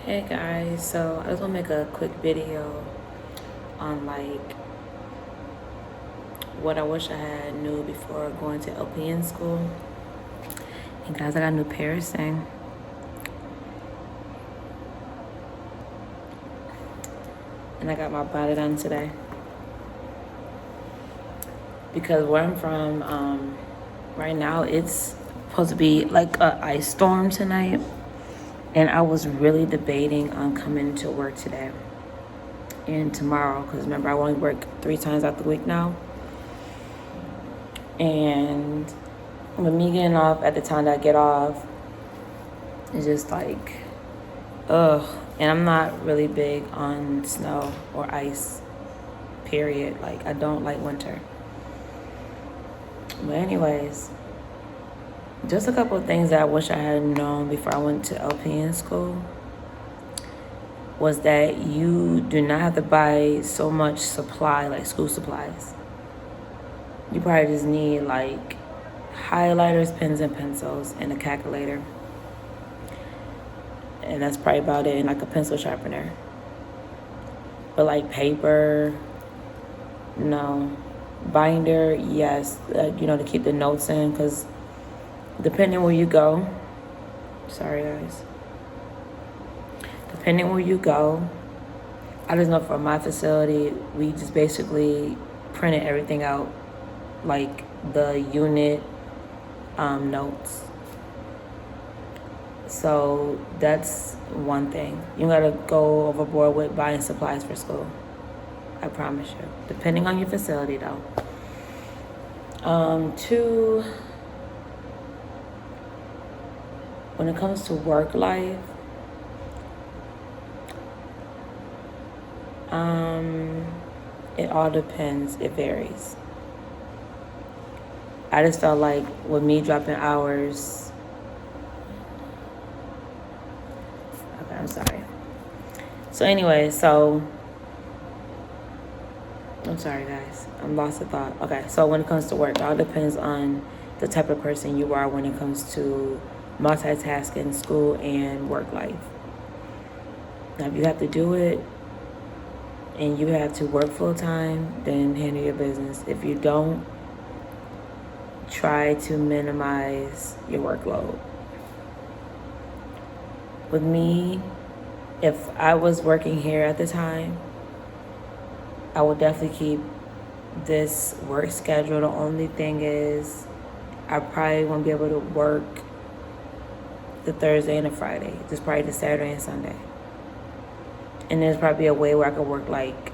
Hey guys, so I just want to make a quick video on like what I wish I had knew before going to LPN school. And guys, I got a new piercing. And I got my body done today. Because where I'm from, right now it's supposed to be like a ice storm tonight. And I was really debating on coming to work today and tomorrow, because remember I only work 3 times out the week now. And with me getting off at the time that I get off, it's just like, ugh. And I'm not really big on snow or ice, period. Like, I don't like winter. But anyways, just a couple of things that I wish I had known before I went to LPN school was that you do not have to buy so much supply, like school supplies. You probably just need like highlighters, pens and pencils, and a calculator. And that's probably about it, and like a pencil sharpener. But like paper, no. Binder, yes, to keep the notes in, because depending where you go, sorry guys, depending where you go, I just know for my facility, we just basically printed everything out, like the unit notes. So that's one thing. You gotta go overboard with buying supplies for school. I promise you. Depending on your facility though. 2, when it comes to work life, it all depends. It varies. I just felt like with me dropping hours, okay, I'm sorry. So anyway, I'm sorry guys, I'm lost of thought. Okay, so when it comes to work, it all depends on the type of person you are when it comes to multitasking, school and work life. Now if you have to do it and you have to work full time, then handle your business. If you don't, try to minimize your workload. With me, if I was working here at the time, I would definitely keep this work schedule. The only thing is I probably won't be able to work the Thursday and the Friday, just probably the Saturday and Sunday. And there's probably a way where I could work like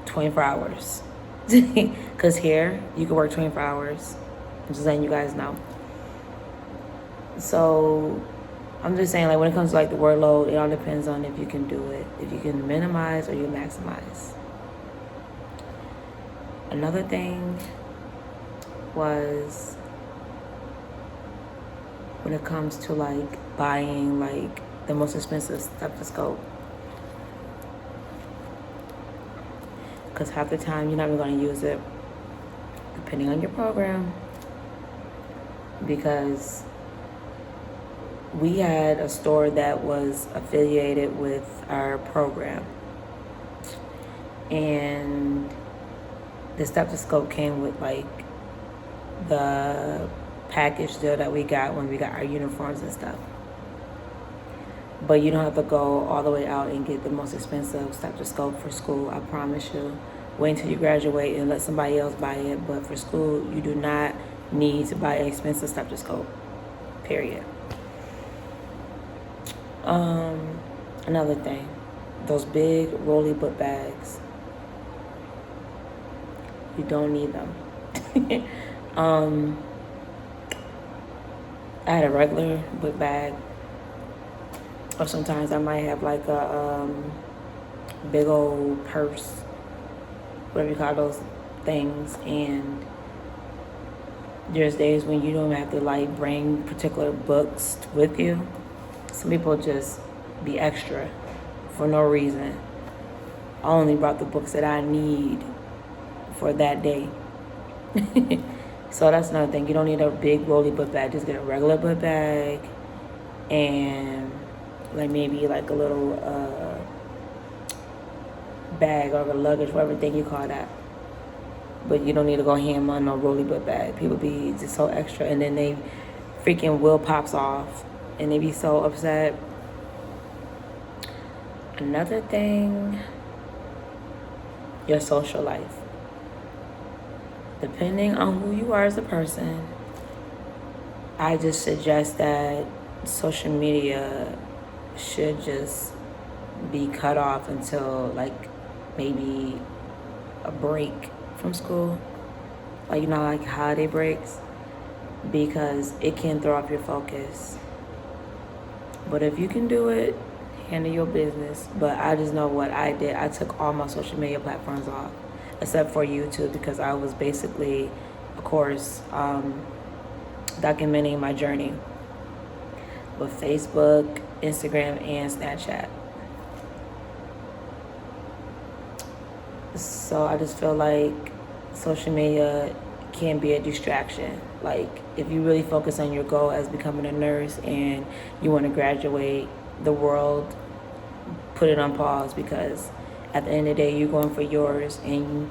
24 hours. Because here, you can work 24 hours. I'm just letting you guys know. So I'm just saying, like, when it comes to like the workload, it all depends on if you can do it. If you can minimize or you maximize. Another thing was when it comes to like buying like the most expensive stethoscope. Because half the time you're not even going to use it, depending on your program. Because we had a store that was affiliated with our program, and the stethoscope came with like the package deal that we got when we got our uniforms and stuff. But you don't have to go all the way out and get the most expensive stethoscope for school, I promise you. Wait until you graduate and let somebody else buy it. But for school, you do not need to buy an expensive stethoscope, period. Another thing, those big rolly book bags, you don't need them. I had a regular book bag, or sometimes I might have like a big old purse, whatever you call those things. And there's days when you don't have to like bring particular books with you. Some people just be extra for no reason. I only brought the books that I need for that day. So that's another thing. You don't need a big rolly book bag. Just get a regular book bag and like maybe like a little bag or a luggage, whatever thing you call that. But you don't need to go ham on no rolly book bag. People be just so extra, and then they freaking wheel pops off, and they be so upset. Another thing, your social life. Depending on who you are as a person, I just suggest that social media should just be cut off until like maybe a break from school, like, you know, like holiday breaks, because it can throw off your focus. But if you can do it, handle your business. But I just know what I did. I took all my social media platforms off, except for YouTube, because I was basically, of course, documenting my journey with Facebook, Instagram, and Snapchat. So I just feel like social media can be a distraction. Like, if you really focus on your goal as becoming a nurse and you want to graduate, the world, put it on pause, because at the end of the day, you're going for yours, and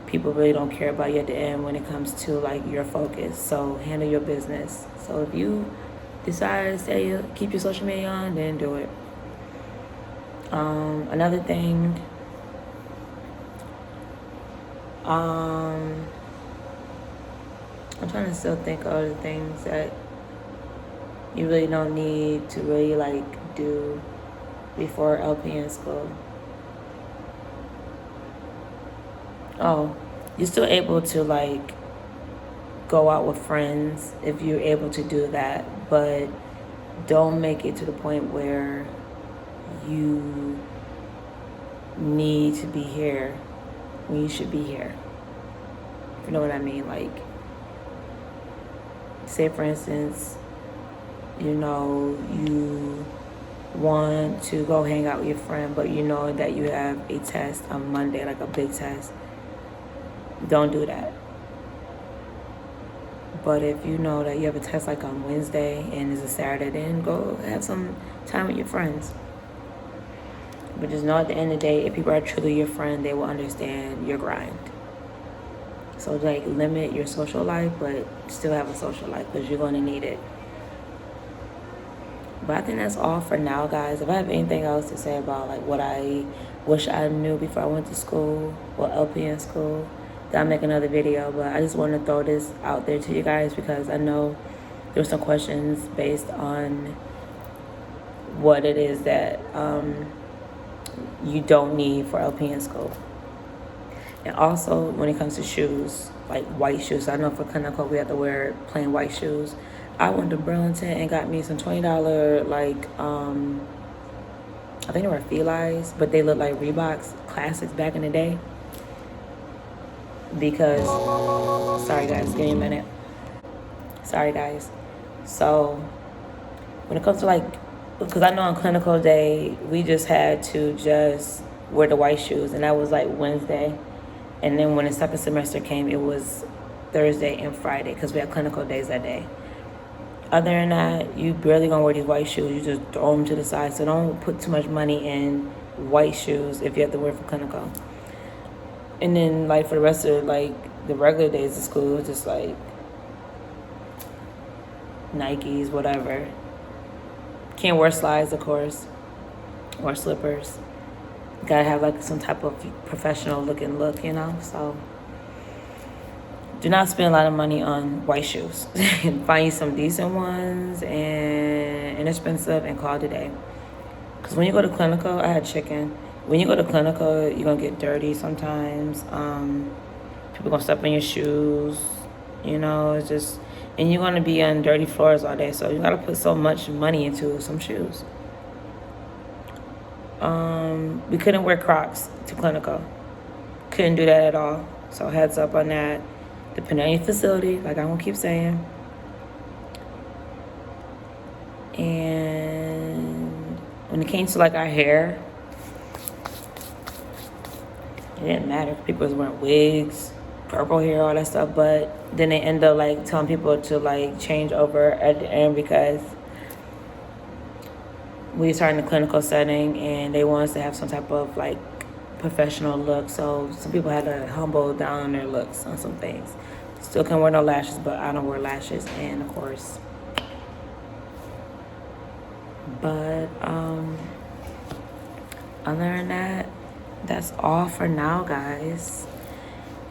people really don't care about you at the end when it comes to like your focus. So handle your business. So if you decide to keep your social media on, then do it. Another thing, I'm trying to still think of other things that you really don't need to really like do before LPN school. Oh, you're still able to like go out with friends if you're able to do that, but don't make it to the point where you need to be here when you should be here. You know what I mean? Like, say for instance, you know, you want to go hang out with your friend, but you know that you have a test on Monday, like a big test. Don't do that. But if you know that you have a test like on Wednesday and it's a Saturday, then go have some time with your friends. But just know at the end of the day, if people are truly your friend, they will understand your grind. So like, limit your social life, but still have a social life, because you're going to need it. But I think that's all for now, guys. If I have anything else to say about like what I wish I knew before I went to school, or LPN school, then I'll make another video. But I just want to throw this out there to you guys, because I know there were some questions based on what it is that you don't need for LPN school. And also, when it comes to shoes, like white shoes, I know for clinical we have to wear plain white shoes. I went to Burlington and got me some $20, like, I think they were Felines, but they look like Reeboks classics back in the day. Because, sorry guys, give me a minute. Sorry guys. So, when it comes to like, because I know on clinical day, we just had to just wear the white shoes, and that was like Wednesday. And then when the second semester came, it was Thursday and Friday, because we had clinical days that day. Other than that, you barely gonna wear these white shoes. You just throw them to the side. So don't put too much money in white shoes if you have to wear for clinical. And then like for the rest of like the regular days of school, it's just like Nikes, whatever. Can't wear slides, of course, or slippers. Gotta have like some type of professional looking look, you know. So do not spend a lot of money on white shoes. Find you some decent ones and inexpensive, and call it a day. Because when you go to clinical, I had chicken. When you go to clinical, you're going to get dirty sometimes. People going to step on your shoes. You know, it's just... And you're going to be on dirty floors all day. So you got to put so much money into some shoes. We couldn't wear Crocs to clinical. Couldn't do that at all. So heads up on that. Depending on your facility, like I'm gonna keep saying. And when it came to like our hair, it didn't matter. People was wearing wigs, purple hair, all that stuff. But then they end up like telling people to like change over at the end, because we started in the clinical setting, and they want us to have some type of like professional look. So some people had to humble down on their looks on some things. Still can wear no lashes, but I don't wear lashes, and of course. But other than that, that's all for now, guys.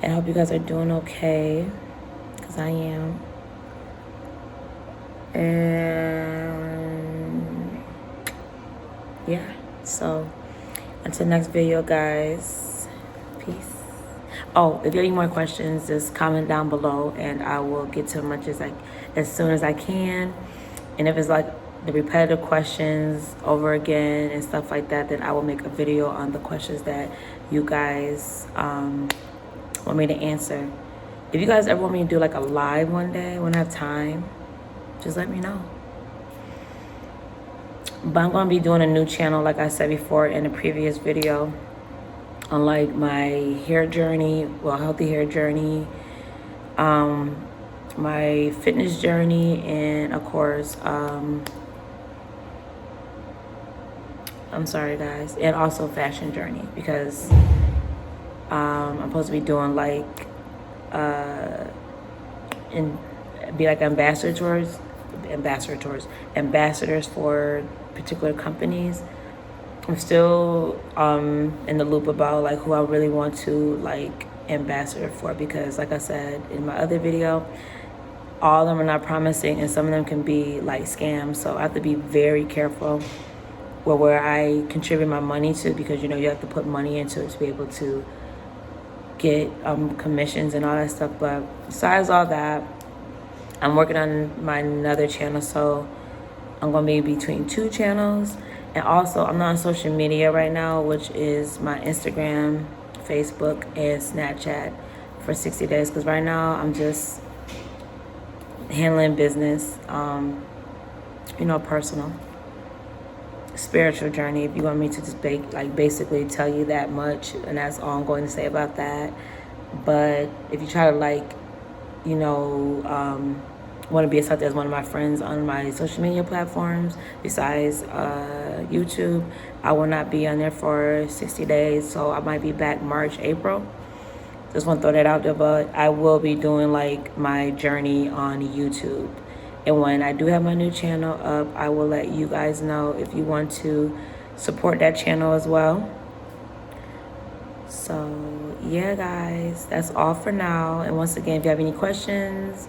And I hope you guys are doing okay, because I am. And yeah, so until next video, guys, peace. Oh, if you have any more questions, just comment down below, and I will get to as soon as I can. And if it's like the repetitive questions over again and stuff like that, then I will make a video on the questions that you guys want me to answer. If you guys ever want me to do like a live one day when I have time, just let me know. But I'm going to be doing a new channel, like I said before in a previous video, on like my hair journey, healthy hair journey, my fitness journey, and of course, I'm sorry guys, and also fashion journey, because I'm supposed to be doing like and be like ambassadors for particular companies. I'm still in the loop about like who I really want to like ambassador for, because like I said in my other video, all of them are not promising, and some of them can be like scams. So I have to be very careful where I contribute my money to, because you know you have to put money into it to be able to get commissions and all that stuff. But besides all that, I'm working on my another channel, so I'm gonna be between 2 channels. And also, I'm not on social media right now, which is my Instagram, Facebook, and Snapchat for 60 days, because right now I'm just handling business, you know, personal, spiritual journey, if you want me to just basically tell you that much, and that's all I'm going to say about that. But if you try to like, you know, want to be accepted as one of my friends on my social media platforms besides YouTube, I will not be on there for 60 days, so I might be back March, April. Just want to throw that out there. But I will be doing like my journey on YouTube, and when I do have my new channel up, I will let you guys know if you want to support that channel as well. So yeah guys, that's all for now. And once again, if you have any questions,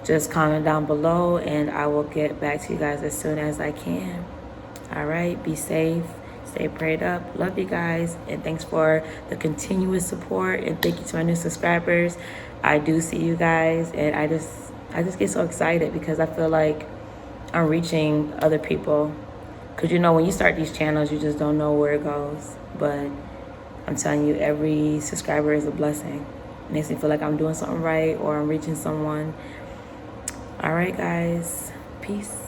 just comment down below, and I will get back to you guys as soon as I can. All right, be safe, stay prayed up. Love you guys, and thanks for the continuous support, and thank you to my new subscribers. I do see you guys, and I just get so excited because I feel like I'm reaching other people. Because you know, when you start these channels, you just don't know where it goes. But I'm telling you, every subscriber is a blessing. It makes me feel like I'm doing something right, or I'm reaching someone. All right, guys. Peace.